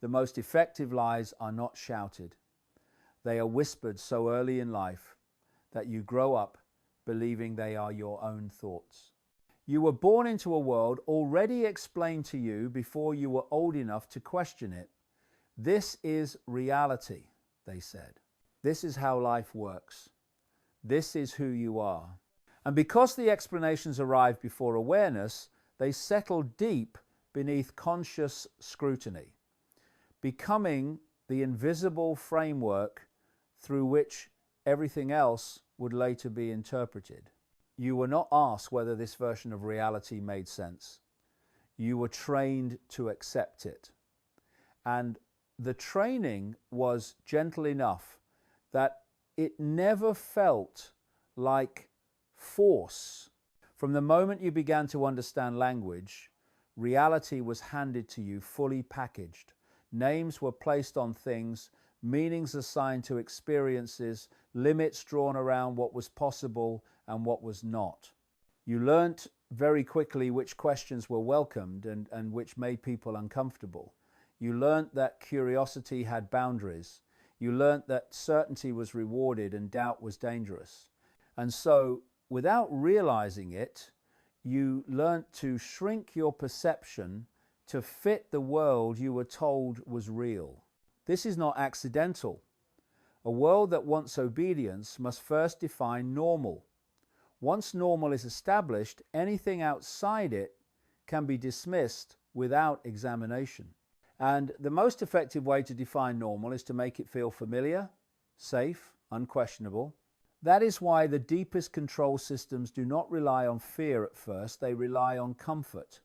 The most effective lies are not shouted. They are whispered so early in life that you grow up believing they are your own thoughts. You were born into a world already explained to you before you were old enough to question it. This is reality, they said. This is how life works. This is who you are. And because the explanations arrive before awareness, they settle deep beneath conscious scrutiny, becoming the invisible framework through which everything else would later be interpreted. You were not asked whether this version of reality made sense. You were trained to accept it. And the training was gentle enough that it never felt like force. From the moment you began to understand language, reality was handed to you fully packaged. Names were placed on things, meanings assigned to experiences, limits drawn around what was possible and what was not. You learnt very quickly which questions were welcomed and which made people uncomfortable. You learnt that curiosity had boundaries. You learnt that certainty was rewarded and doubt was dangerous. And so, without realizing it, you learnt to shrink your perception to fit the world you were told was real. This is not accidental. A world that wants obedience must first define normal. Once normal is established, anything outside it can be dismissed without examination. And the most effective way to define normal is to make it feel familiar, safe, unquestionable. That is why the deepest control systems do not rely on fear at first, they rely on comfort.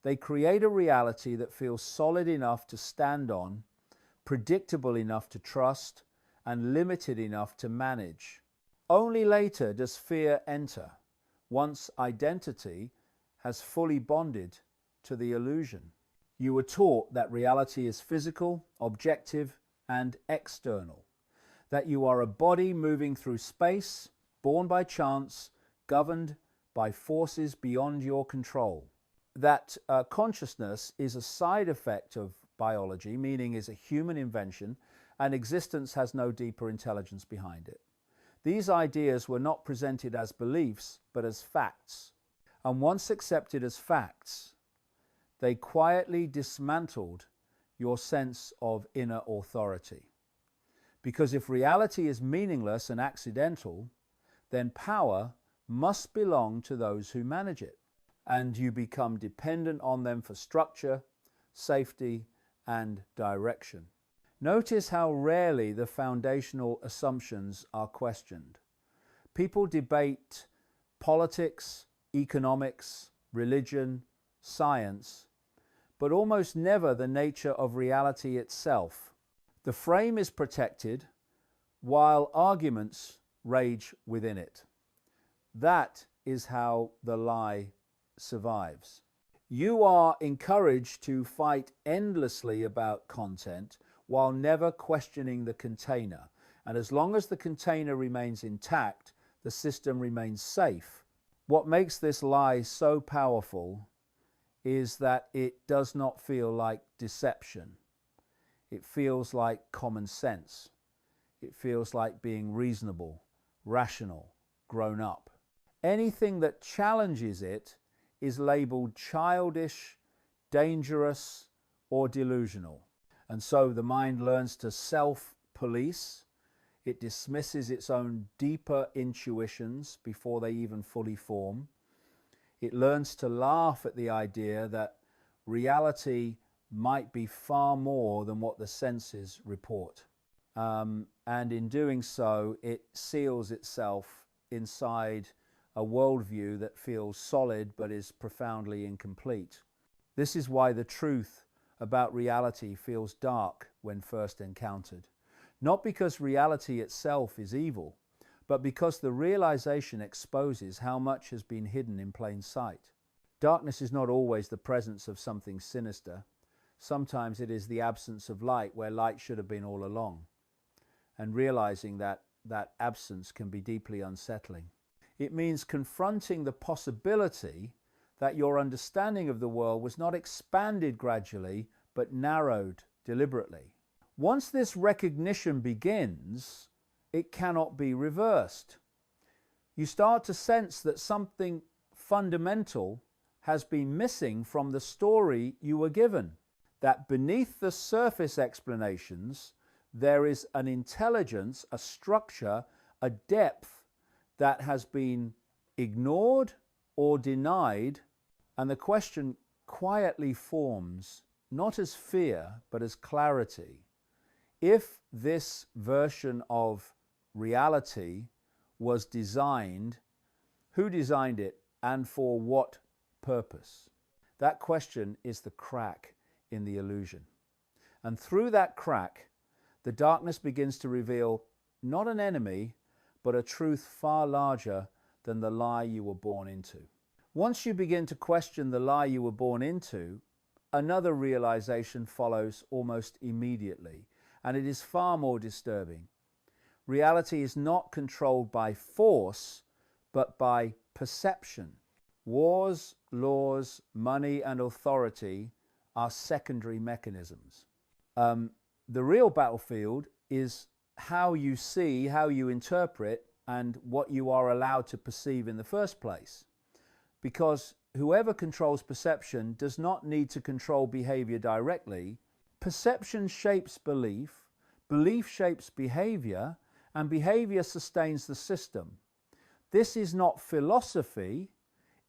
They create a reality that feels solid enough to stand on, predictable enough to trust, and limited enough to manage. Only later does fear enter, once identity has fully bonded to the illusion. You were taught that reality is physical, objective, and external, that you are a body moving through space, born by chance, governed by forces beyond your control. That consciousness is a side effect of biology, meaning is a human invention, and existence has no deeper intelligence behind it. These ideas were not presented as beliefs, but as facts. And once accepted as facts, they quietly dismantled your sense of inner authority. Because if reality is meaningless and accidental, then power must belong to those who manage it, and you become dependent on them for structure, safety, and direction. Notice how rarely the foundational assumptions are questioned. People debate politics, economics, religion, science, but almost never the nature of reality itself. The frame is protected while arguments rage within it. That is how the lie survives. You are encouraged to fight endlessly about content while never questioning the container. And as long as the container remains intact, the system remains safe. What makes this lie so powerful is that it does not feel like deception. It feels like common sense. It feels like being reasonable, rational, grown up. Anything that challenges it is labeled childish, dangerous, or delusional. And so the mind learns to self-police. It dismisses its own deeper intuitions before they even fully form. It learns to laugh at the idea that reality might be far more than what the senses report. And in doing so, it seals itself inside a worldview that feels solid but is profoundly incomplete. This is why the truth about reality feels dark when first encountered. Not because reality itself is evil, but because the realization exposes how much has been hidden in plain sight. Darkness is not always the presence of something sinister. Sometimes it is the absence of light where light should have been all along. And realizing that absence can be deeply unsettling. It means confronting the possibility that your understanding of the world was not expanded gradually, but narrowed deliberately. Once this recognition begins, it cannot be reversed. You start to sense that something fundamental has been missing from the story you were given, that beneath the surface explanations, there is an intelligence, a structure, a depth that has been ignored or denied, and the question quietly forms, not as fear, but as clarity. If this version of reality was designed, who designed it and for what purpose? That question is the crack in the illusion. And through that crack, the darkness begins to reveal not an enemy, but a truth far larger than the lie you were born into. Once you begin to question the lie you were born into, another realization follows almost immediately, and it is far more disturbing. Reality is not controlled by force, but by perception. Wars, laws, money, and authority are secondary mechanisms. The real battlefield is how you see, how you interpret, and what you are allowed to perceive in the first place. Because whoever controls perception does not need to control behavior directly. Perception shapes belief, belief shapes behavior, and behavior sustains the system. This is not philosophy,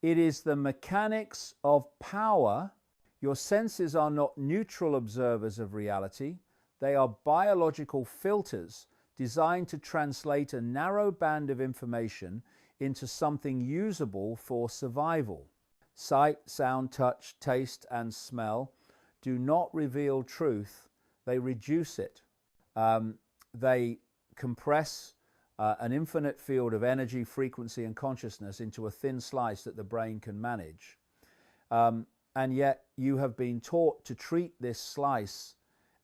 it is the mechanics of power. Your senses are not neutral observers of reality. They are biological filters designed to translate a narrow band of information into something usable for survival. Sight, sound, touch, taste, and smell do not reveal truth, they reduce it. They compress an infinite field of energy, frequency, and consciousness into a thin slice that the brain can manage. And yet you have been taught to treat this slice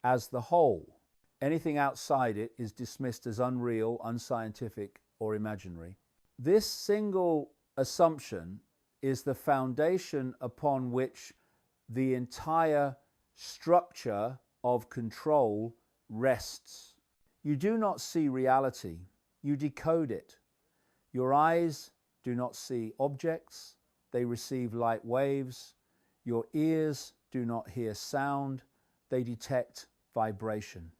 as the whole. Anything outside it is dismissed as unreal, unscientific, or imaginary. This single assumption is the foundation upon which the entire structure of control rests. You do not see reality, you decode it. Your eyes do not see objects, they receive light waves. Your ears do not hear sound, they detect vibration.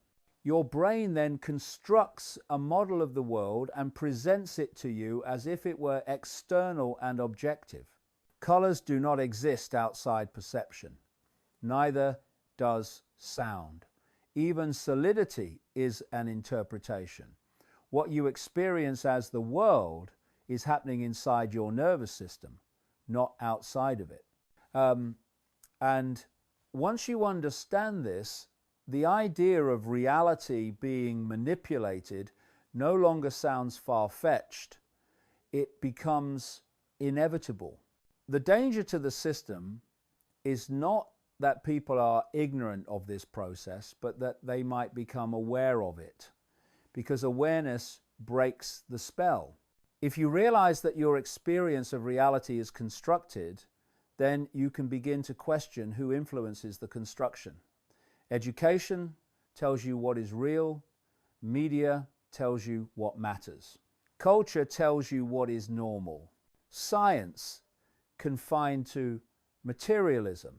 Your brain then constructs a model of the world and presents it to you as if it were external and objective. Colors do not exist outside perception. Neither does sound. Even solidity is an interpretation. What you experience as the world is happening inside your nervous system, not outside of it. And once you understand this, the idea of reality being manipulated no longer sounds far-fetched. It becomes inevitable. The danger to the system is not that people are ignorant of this process, but that they might become aware of it, because awareness breaks the spell. If you realize that your experience of reality is constructed, then you can begin to question who influences the construction. Education tells you what is real. Media tells you what matters. Culture tells you what is normal. Science, confined to materialism,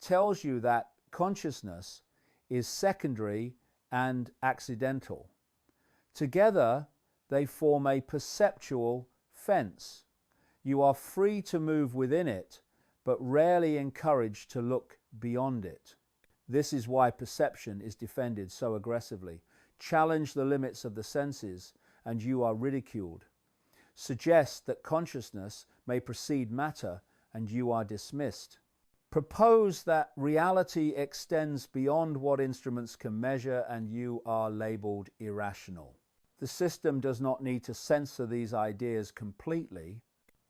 tells you that consciousness is secondary and accidental. Together, they form a perceptual fence. You are free to move within it, but rarely encouraged to look beyond it. This is why perception is defended so aggressively. Challenge the limits of the senses, and you are ridiculed. Suggest that consciousness may precede matter, and you are dismissed. Propose that reality extends beyond what instruments can measure, and you are labeled irrational. The system does not need to censor these ideas completely.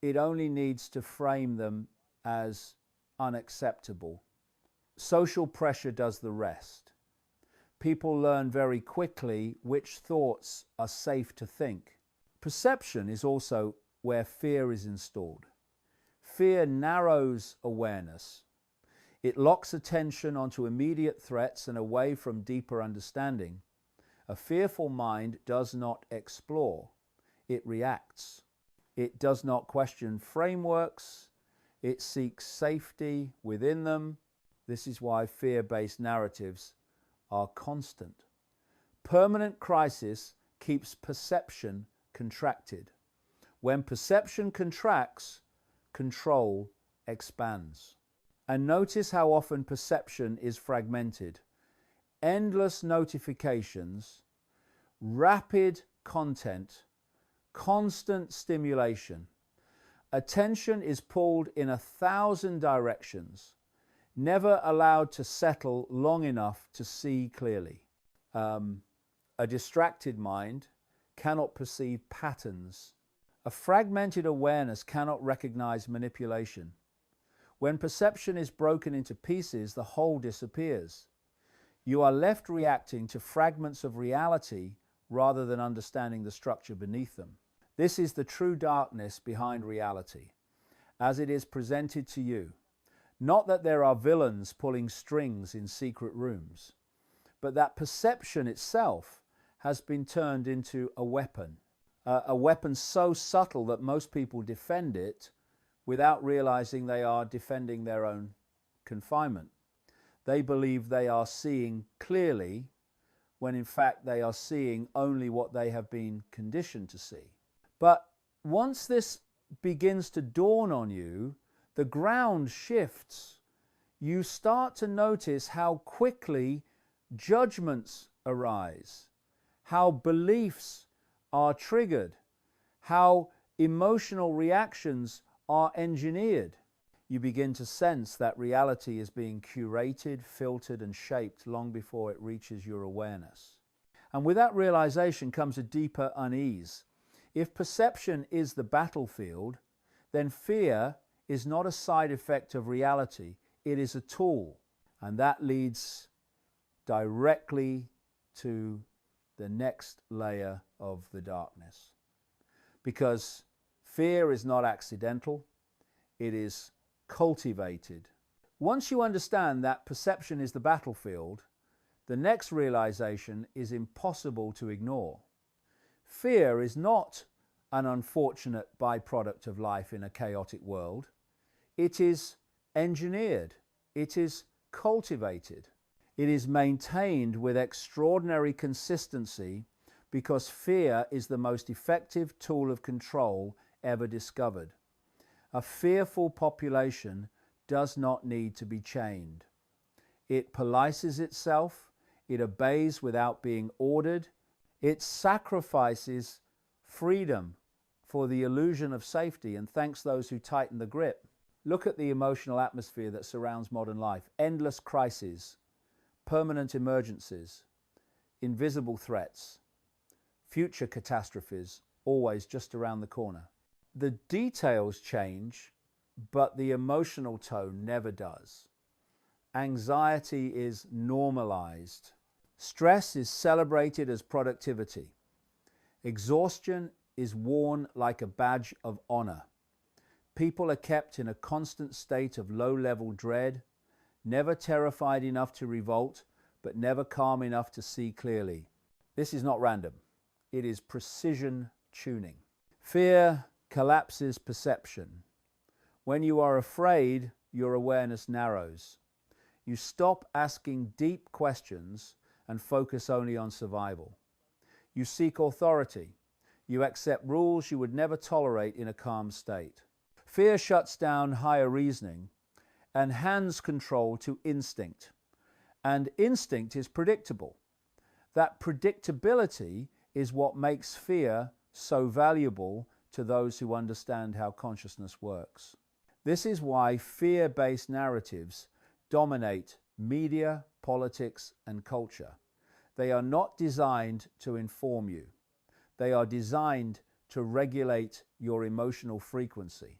It only needs to frame them as unacceptable. Social pressure does the rest. People learn very quickly which thoughts are safe to think. Perception is also where fear is installed. Fear narrows awareness. It locks attention onto immediate threats and away from deeper understanding. A fearful mind does not explore, it reacts. It does not question frameworks, it seeks safety within them. This is why fear-based narratives are constant. Permanent crisis keeps perception contracted. When perception contracts, control expands. And notice how often perception is fragmented. Endless notifications, rapid content, constant stimulation. Attention is pulled in 1,000 directions, never allowed to settle long enough to see clearly. A distracted mind cannot perceive patterns. A fragmented awareness cannot recognize manipulation. When perception is broken into pieces, the whole disappears. You are left reacting to fragments of reality rather than understanding the structure beneath them. This is the true darkness behind reality, as it is presented to you. Not that there are villains pulling strings in secret rooms, but that perception itself has been turned into a weapon so subtle that most people defend it without realizing they are defending their own confinement. They believe they are seeing clearly when in fact they are seeing only what they have been conditioned to see. But once this begins to dawn on you, the ground shifts. You start to notice how quickly judgments arise, how beliefs are triggered, how emotional reactions are engineered. You begin to sense that reality is being curated, filtered, and shaped long before it reaches your awareness. And with that realization comes a deeper unease. If perception is the battlefield, then fear is not a side effect of reality, it is a tool. And that leads directly to the next layer of the darkness. Because fear is not accidental, it is cultivated. Once you understand that perception is the battlefield, the next realization is impossible to ignore. Fear is not an unfortunate byproduct of life in a chaotic world. It is engineered. It is cultivated. It is maintained with extraordinary consistency because fear is the most effective tool of control ever discovered. A fearful population does not need to be chained. It polices itself, it obeys without being ordered, it sacrifices freedom for the illusion of safety and thanks those who tighten the grip. Look at the emotional atmosphere that surrounds modern life. Endless crises, permanent emergencies, invisible threats, future catastrophes, always just around the corner. The details change, but the emotional tone never does. Anxiety is normalized. Stress is celebrated as productivity. Exhaustion is worn like a badge of honor. People are kept in a constant state of low-level dread, never terrified enough to revolt, but never calm enough to see clearly. This is not random. It is precision tuning. Fear collapses perception. When you are afraid, your awareness narrows. You stop asking deep questions and focus only on survival. You seek authority. You accept rules you would never tolerate in a calm state. Fear shuts down higher reasoning and hands control to instinct. And instinct is predictable. That predictability is what makes fear so valuable to those who understand how consciousness works. This is why fear-based narratives dominate media, politics, and culture. They are not designed to inform you. They are designed to regulate your emotional frequency.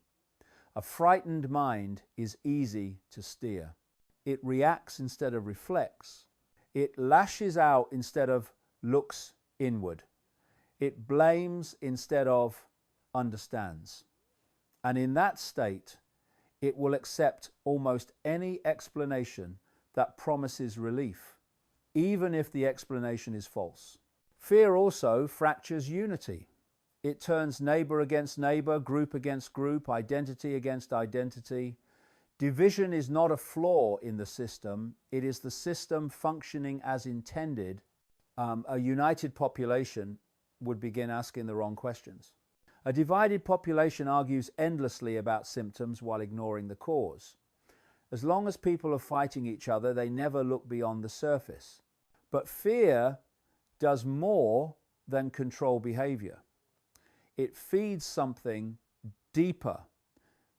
A frightened mind is easy to steer. It reacts instead of reflects. It lashes out instead of looks inward. It blames instead of understands. And in that state, It will accept almost any explanation that promises relief, even if the explanation is false. Fear also fractures unity. It turns neighbor against neighbor, group against group, identity against identity. Division is not a flaw in the system. It is the system functioning as intended. A united population would begin asking the wrong questions. A divided population argues endlessly about symptoms while ignoring the cause. As long as people are fighting each other, they never look beyond the surface. But fear does more than control behavior. It feeds something deeper.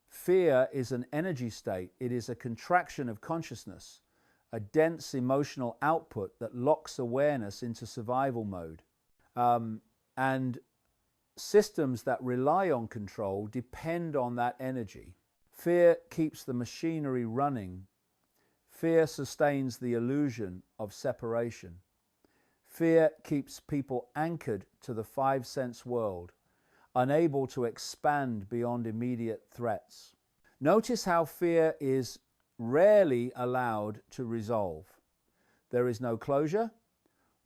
Fear is an energy state. It is a contraction of consciousness, a dense emotional output that locks awareness into survival mode. And systems that rely on control depend on that energy. Fear keeps the machinery running. Fear sustains the illusion of separation. Fear keeps people anchored to the five-sense world, unable to expand beyond immediate threats. Notice how fear is rarely allowed to resolve. There is no closure.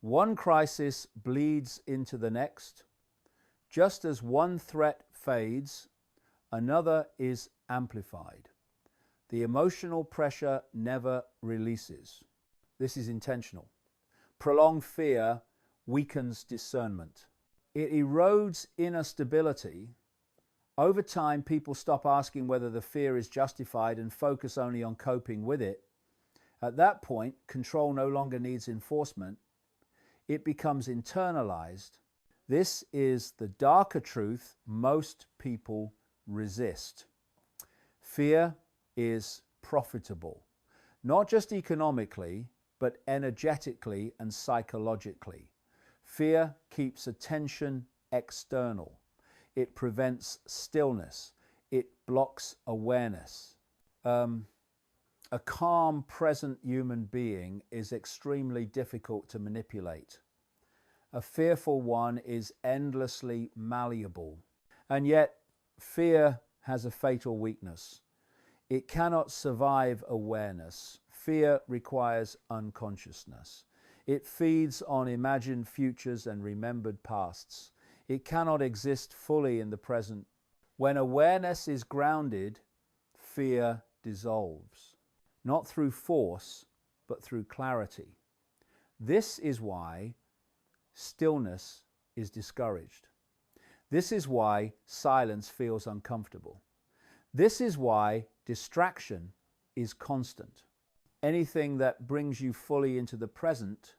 One crisis bleeds into the next. Just as one threat fades, another is amplified. The emotional pressure never releases. This is intentional. Prolonged fear weakens discernment. It erodes inner stability. Over time, people stop asking whether the fear is justified and focus only on coping with it. At that point, control no longer needs enforcement. It becomes internalized. This is the darker truth most people resist. Fear is profitable, not just economically, but energetically and psychologically. Fear keeps attention external. It prevents stillness. It blocks awareness. A calm, present human being is extremely difficult to manipulate. A fearful one is endlessly malleable. And yet, fear has a fatal weakness. It cannot survive awareness. Fear requires unconsciousness. It feeds on imagined futures and remembered pasts. It cannot exist fully in the present. When awareness is grounded, fear dissolves. Not through force, but through clarity. This is why stillness is discouraged. This is why silence feels uncomfortable. This is why distraction is constant. Anything that brings you fully into the present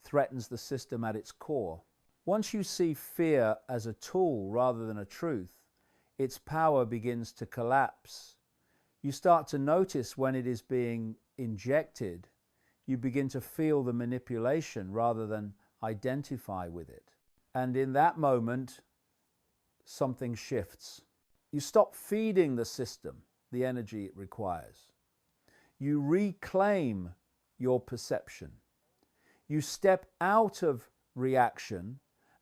threatens the system at its core. Once you see fear as a tool rather than a truth, its power begins to collapse. You start to notice when it is being injected. You begin to feel the manipulation rather than identify with it. And in that moment, something shifts. You stop feeding the system the energy it requires. You reclaim your perception. You step out of reaction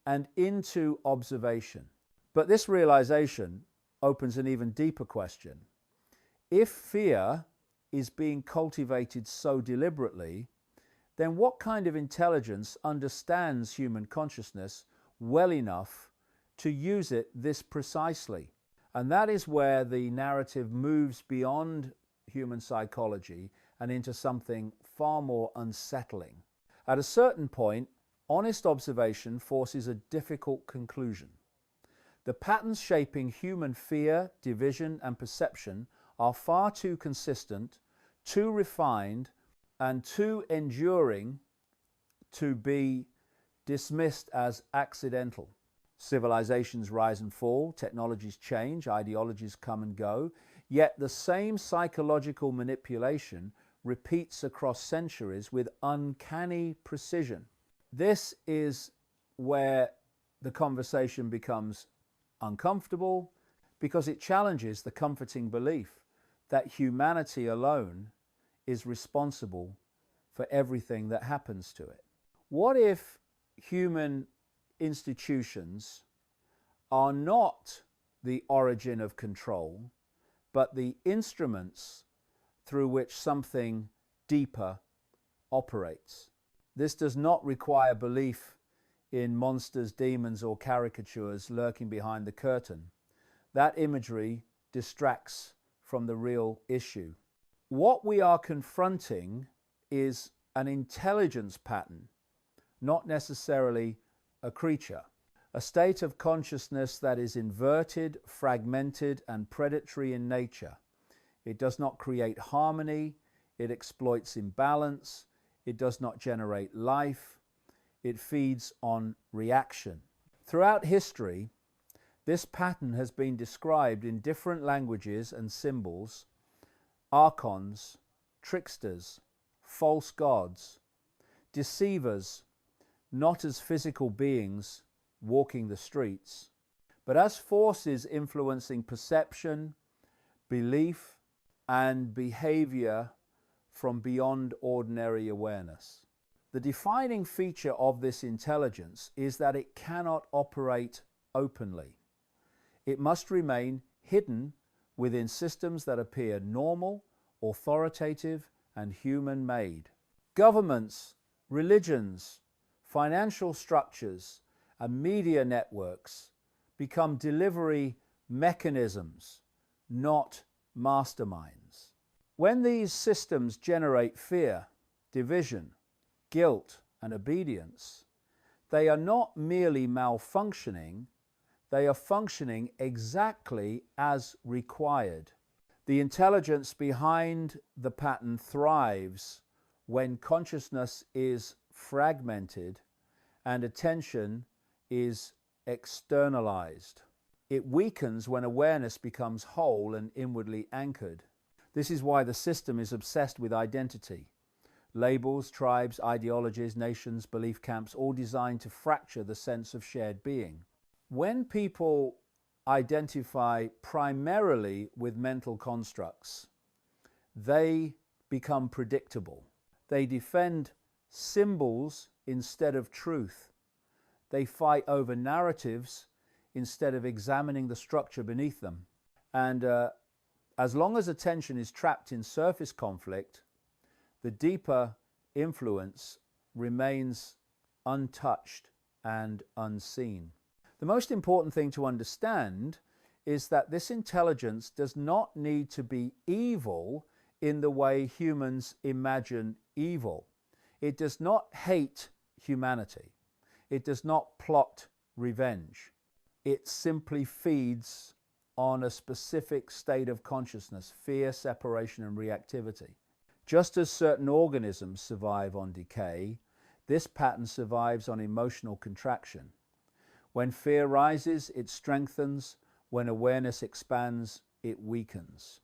and into observation. But this realization opens an even deeper question. If fear is being cultivated so deliberately, then what kind of intelligence understands human consciousness well enough to use it this precisely? And that is where the narrative moves beyond human psychology and into something far more unsettling. At a certain point, honest observation forces a difficult conclusion. The patterns shaping human fear, division, and perception are far too consistent, too refined, and too enduring to be dismissed as accidental. Civilizations rise and fall, technologies change, ideologies come and go, yet the same psychological manipulation repeats across centuries with uncanny precision. This is where the conversation becomes uncomfortable because it challenges the comforting belief that humanity alone is responsible for everything that happens to it. What if human institutions are not the origin of control, but the instruments through which something deeper operates. This does not require belief in monsters, demons, or caricatures lurking behind the curtain. That imagery distracts from the real issue. What we are confronting is an intelligence pattern, not necessarily a creature. A state of consciousness that is inverted, fragmented, and predatory in nature. It does not create harmony, it exploits imbalance, it does not generate life, it feeds on reaction. Throughout history, this pattern has been described in different languages and symbols: archons, tricksters, false gods, deceivers, not as physical beings walking the streets, but as forces influencing perception, belief, and behavior from beyond ordinary awareness. The defining feature of this intelligence is that it cannot operate openly. It must remain hidden within systems that appear normal, authoritative, and human-made. Governments, religions, financial structures, and media networks become delivery mechanisms, not masterminds. When these systems generate fear, division, guilt, and obedience, they are not merely malfunctioning, they are functioning exactly as required. The intelligence behind the pattern thrives when consciousness is fragmented and attention is externalized. It weakens when awareness becomes whole and inwardly anchored. This is why the system is obsessed with identity. Labels, tribes, ideologies, nations, belief camps, all designed to fracture the sense of shared being. When people identify primarily with mental constructs, they become predictable. They defend symbols instead of truth. They fight over narratives instead of examining the structure beneath them. And as long as attention is trapped in surface conflict, the deeper influence remains untouched and unseen. The most important thing to understand is that this intelligence does not need to be evil in the way humans imagine evil. It does not hate humanity. It does not plot revenge. It simply feeds on a specific state of consciousness: fear, separation, and reactivity. Just as certain organisms survive on decay, this pattern survives on emotional contraction. When fear rises, it strengthens. When awareness expands, it weakens.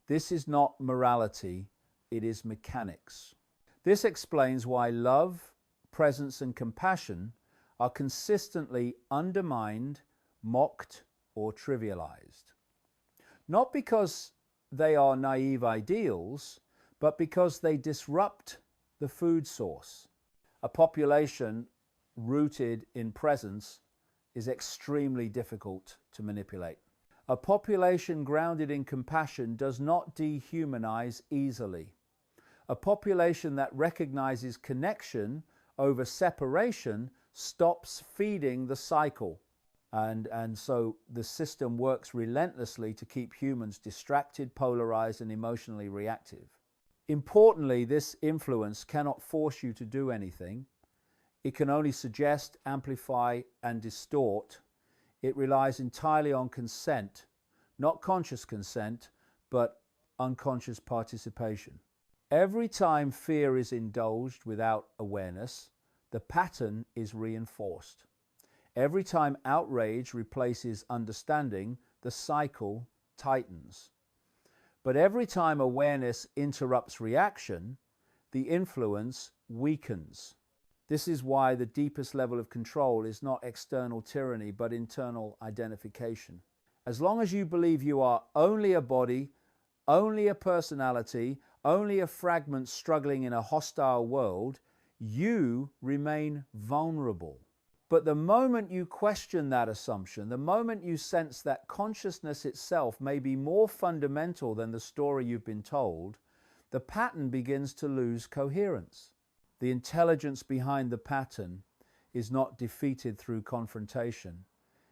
This is not morality, it is mechanics. This explains why love, presence, and compassion are consistently undermined, mocked, or trivialized. Not because they are naive ideals, but because they disrupt the food source. A population rooted in presence is extremely difficult to manipulate. A population grounded in compassion does not dehumanize easily. A population that recognizes connection over separation stops feeding the cycle. And so the system works relentlessly to keep humans distracted, polarized, and emotionally reactive. Importantly, this influence cannot force you to do anything. It can only suggest, amplify, and distort. It relies entirely on consent, not conscious consent, but unconscious participation. Every time fear is indulged without awareness, the pattern is reinforced. Every time outrage replaces understanding, the cycle tightens. But every time awareness interrupts reaction, the influence weakens. This is why the deepest level of control is not external tyranny, but internal identification. As long as you believe you are only a body, only a personality, only a fragment struggling in a hostile world, you remain vulnerable. But the moment you question that assumption, the moment you sense that consciousness itself may be more fundamental than the story you've been told, the pattern begins to lose coherence. The intelligence behind the pattern is not defeated through confrontation.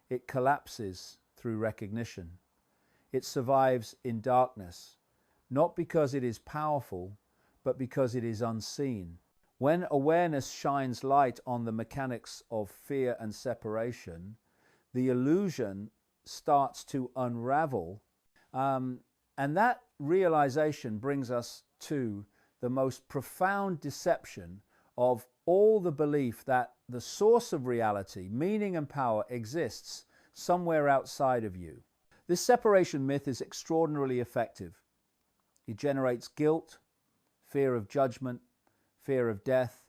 It collapses through recognition. It survives in darkness, not because it is powerful, but because it is unseen. When awareness shines light on the mechanics of fear and separation, the illusion starts to unravel. And that realization brings us to the most profound deception of all the belief that the source of reality, meaning and power, exists somewhere outside of you. This separation myth is extraordinarily effective. It generates guilt, fear of judgment, fear of death,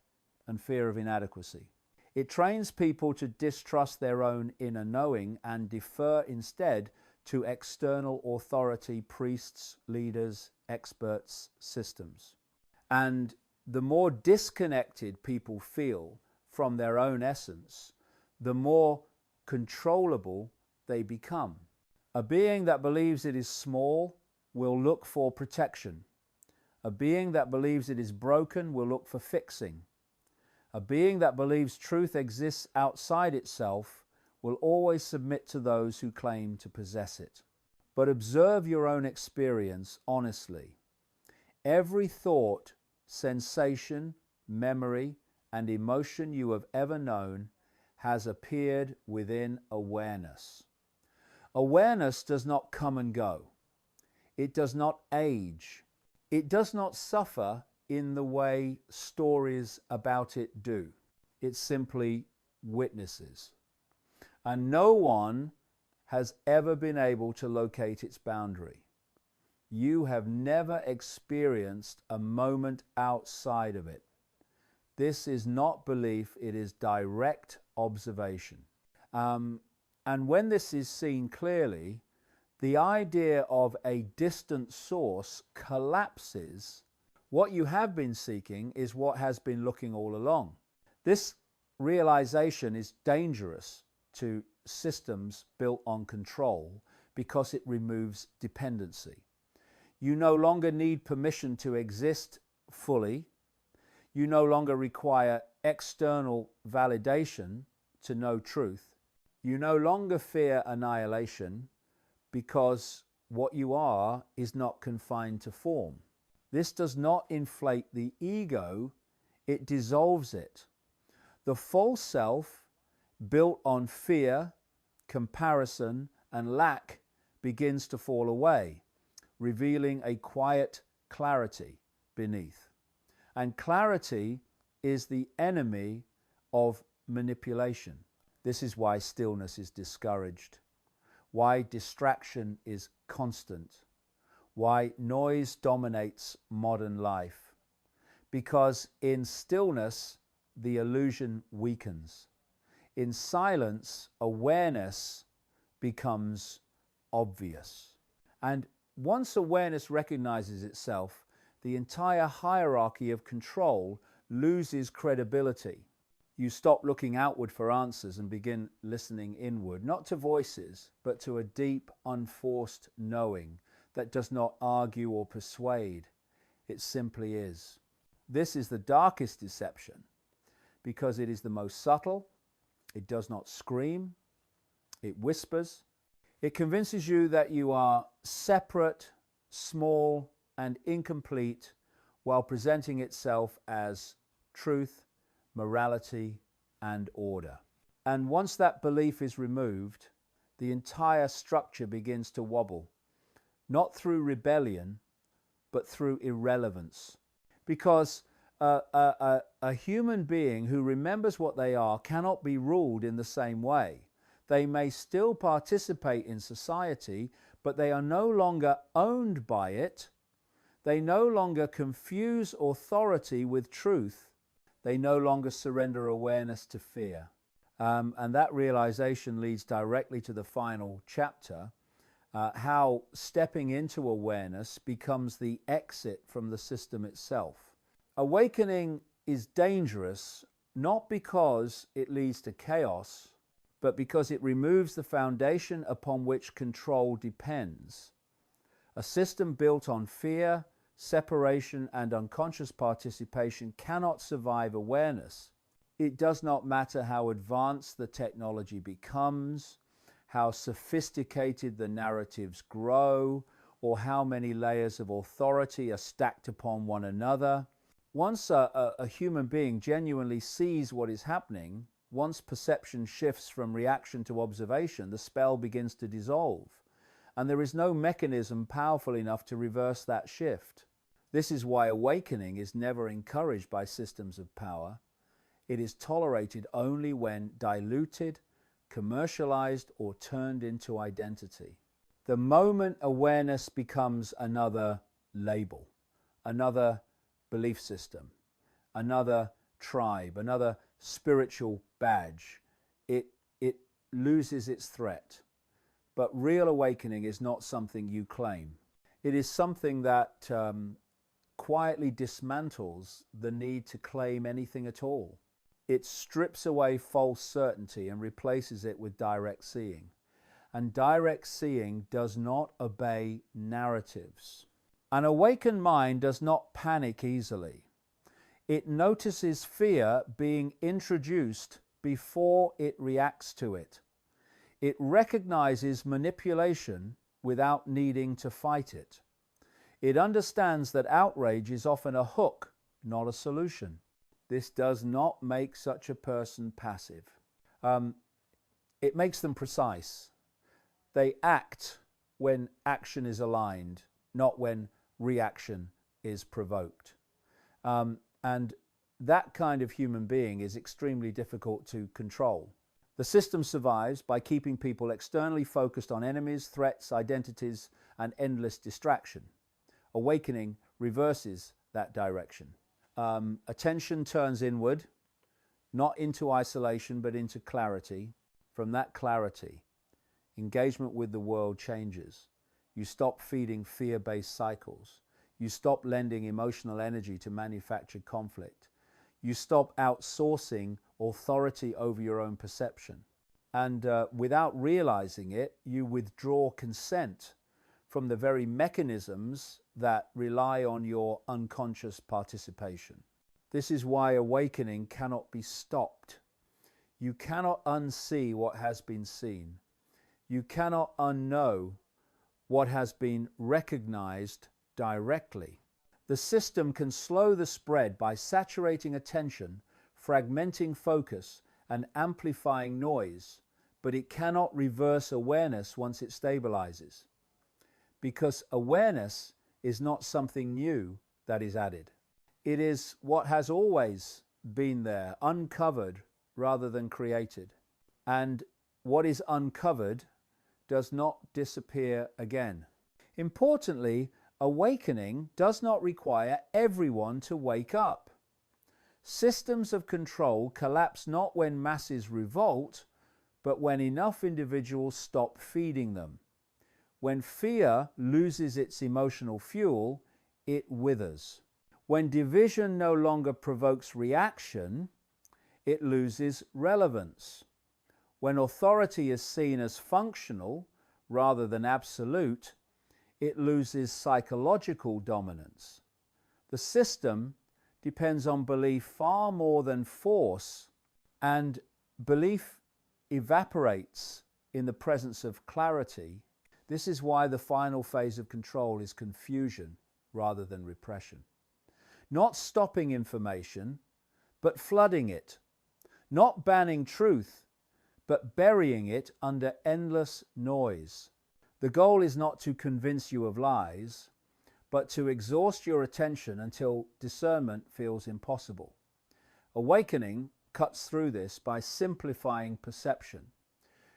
and fear of inadequacy. It trains people to distrust their own inner knowing and defer instead to external authority, priests, leaders, experts, systems. And the more disconnected people feel from their own essence, the more controllable they become. A being that believes it is small will look for protection. A being that believes it is broken will look for fixing. A being that believes truth exists outside itself will always submit to those who claim to possess it. But observe your own experience honestly. Every thought, sensation, memory, and emotion you have ever known has appeared within awareness. Awareness does not come and go. It does not age. It does not suffer in the way stories about it do. It simply witnesses. And no one has ever been able to locate its boundary. You have never experienced a moment outside of it. This is not belief, it is direct observation. And when this is seen clearly, the idea of a distant source collapses. What you have been seeking is what has been looking all along. This realization is dangerous to systems built on control because it removes dependency. You no longer need permission to exist fully. You no longer require external validation to know truth. You no longer fear annihilation because what you are is not confined to form. This does not inflate the ego, it dissolves it. The false self, built on fear, comparison, and lack, begins to fall away, revealing a quiet clarity beneath. And clarity is the enemy of manipulation. This is why stillness is discouraged, why distraction is constant, why noise dominates modern life. Because in stillness, the illusion weakens. In silence, awareness becomes obvious. And once awareness recognizes itself, the entire hierarchy of control loses credibility. You stop looking outward for answers and begin listening inward, not to voices, but to a deep, unforced knowing that does not argue or persuade. It simply is. This is the darkest deception because it is the most subtle. It does not scream. It whispers. It convinces you that you are separate, small, and incomplete while presenting itself as truth, morality, and order. And once that belief is removed, the entire structure begins to wobble, not through rebellion, but through irrelevance. Because a human being who remembers what they are cannot be ruled in the same way. They may still participate in society, but they are no longer owned by it. They no longer confuse authority with truth. They no longer surrender awareness to fear. And that realization leads directly to the final chapter, how stepping into awareness becomes the exit from the system itself. Awakening is dangerous, not because it leads to chaos, but because it removes the foundation upon which control depends. A system built on fear, separation, and unconscious participation cannot survive awareness. It does not matter how advanced the technology becomes, how sophisticated the narratives grow, or how many layers of authority are stacked upon one another. Once a human being genuinely sees what is happening, once perception shifts from reaction to observation, the spell begins to dissolve, and there is no mechanism powerful enough to reverse that shift. This is why awakening is never encouraged by systems of power. It is tolerated only when diluted, commercialized, or turned into identity. The moment awareness becomes another label, another belief system, another tribe, another spiritual badge, it loses its threat. But real awakening is not something you claim. It is something that quietly dismantles the need to claim anything at all. It strips away false certainty and replaces it with direct seeing. And direct seeing does not obey narratives. An awakened mind does not panic easily. It notices fear being introduced before it reacts to it. It recognizes manipulation without needing to fight it. It understands that outrage is often a hook, not a solution. This does not make such a person passive. It makes them precise. They act when action is aligned, not when reaction is provoked. And that kind of human being is extremely difficult to control. The system survives by keeping people externally focused on enemies, threats, identities, and endless distraction. Awakening reverses that direction. Attention turns inward, not into isolation, but into clarity. From that clarity, engagement with the world changes. You stop feeding fear-based cycles. You stop lending emotional energy to manufactured conflict. You stop outsourcing authority over your own perception. And without realizing it, you withdraw consent from the very mechanisms that rely on your unconscious participation. This is why awakening cannot be stopped. You cannot unsee what has been seen. You cannot unknow what has been recognized directly. The system can slow the spread by saturating attention, fragmenting focus, and amplifying noise, but it cannot reverse awareness once it stabilizes. Because awareness is not something new that is added. It is what has always been there, uncovered rather than created. And what is uncovered does not disappear again. Importantly, awakening does not require everyone to wake up. Systems of control collapse not when masses revolt, but when enough individuals stop feeding them. When fear loses its emotional fuel, it withers. When division no longer provokes reaction, it loses relevance. When authority is seen as functional rather than absolute, it loses psychological dominance. The system depends on belief far more than force, and belief evaporates in the presence of clarity. This is why the final phase of control is confusion rather than repression. Not stopping information, but flooding it. Not banning truth, but burying it under endless noise. The goal is not to convince you of lies, but to exhaust your attention until discernment feels impossible. Awakening cuts through this by simplifying perception.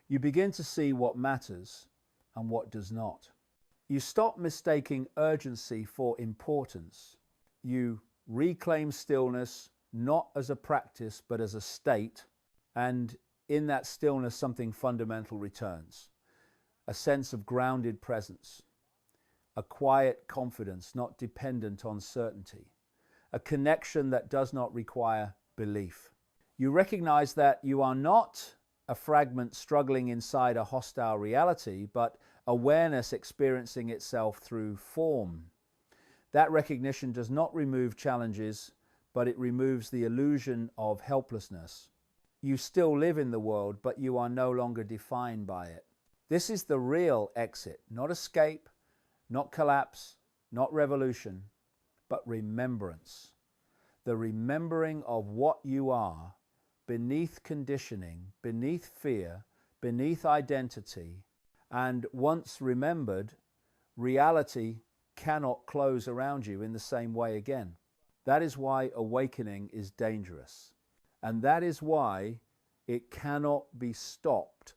You begin to see what matters and what does not. You stop mistaking urgency for importance. You reclaim stillness not as a practice but as a state, and in that stillness something fundamental returns. A sense of grounded presence, a quiet confidence not dependent on certainty, a connection that does not require belief. You recognize that you are not a fragment struggling inside a hostile reality, but awareness experiencing itself through form. That recognition does not remove challenges, but it removes the illusion of helplessness. You still live in the world, but you are no longer defined by it. This is the real exit, not escape, not collapse, not revolution, but remembrance. The remembering of what you are, beneath conditioning, beneath fear, beneath identity, and once remembered, reality cannot close around you in the same way again. That is why awakening is dangerous. And that is why it cannot be stopped